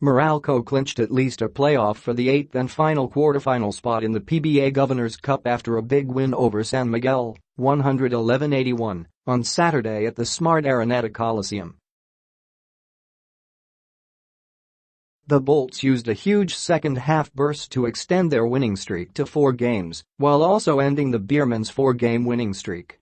Meralco clinched at least a playoff for the eighth and final quarterfinal spot in the PBA Governors Cup after a big win over San Miguel, 111-81, on Saturday at the Smart-Araneta Coliseum. The Bolts used a huge second-half burst to extend their winning streak to 4 games, while also ending the Beermen's 4-game winning streak.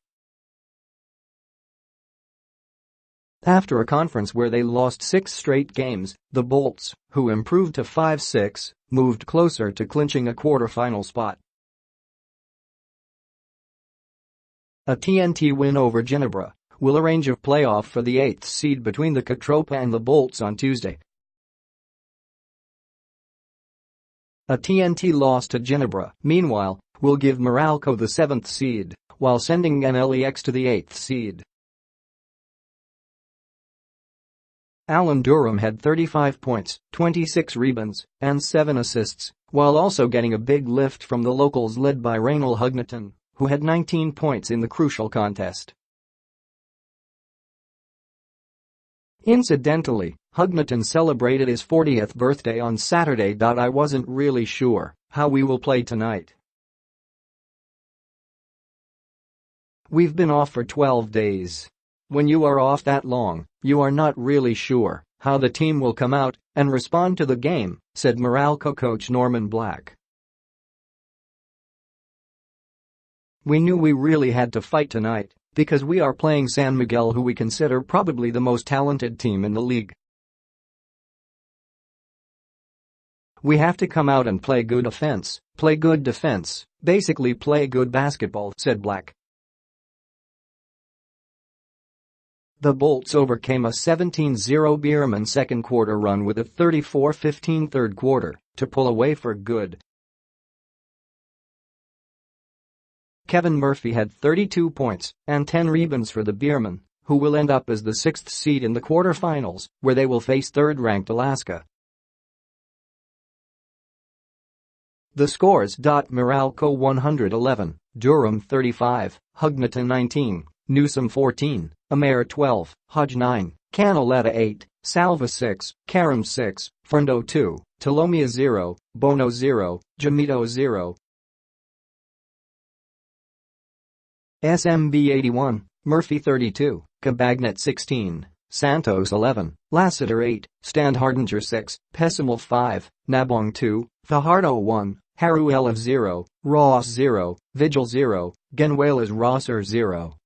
After a conference where they lost 6 straight games, the Bolts, who improved to 5-6, moved closer to clinching a quarterfinal spot. A TNT win over Ginebra will arrange a playoff for the 8th seed between the KaTropa and the Bolts on Tuesday. A TNT loss to Ginebra, meanwhile, will give Meralco the 7th seed, while sending NLEX to the 8th seed. Durham had 35 points, 26 rebounds, and 7 assists, while also getting a big lift from the locals led by Reynel Hugnatan, who had 19 points in the crucial contest. Incidentally, Hugnatan celebrated his 40th birthday on Saturday. I wasn't really sure how we will play tonight. We've been off for 12 days. When you are off that long, you are not really sure how the team will come out and respond to the game, said Meralco coach Norman Black. We knew we really had to fight tonight because we are playing San Miguel, who we consider probably the most talented team in the league. We have to come out and play good defense, basically play good basketball, said Black. The Bolts overcame a 17-0 Beermen second quarter run with a 34-15 third quarter to pull away for good. Kevin Murphy had 32 points and 10 rebounds for the Beermen, who will end up as the 6th seed in the quarterfinals, where they will face third-ranked Alaska. The scores: Meralco 111, Durham 35, Hugnatan 19, Newsom 14, Amer 12, Hodge 9, Canaleta 8, Salva 6, Karam 6, Ferndo 2, Talomia 0, Bono 0, Jamito 0. SMB 81, Murphy 32, Cabagnet 16, Santos 11, Lassiter 8, Standhardinger 6, Pessimal 5, Nabong 2, Fajardo 1, Haruel 0, Ross 0, Vigil 0, Genuelas Rosser 0.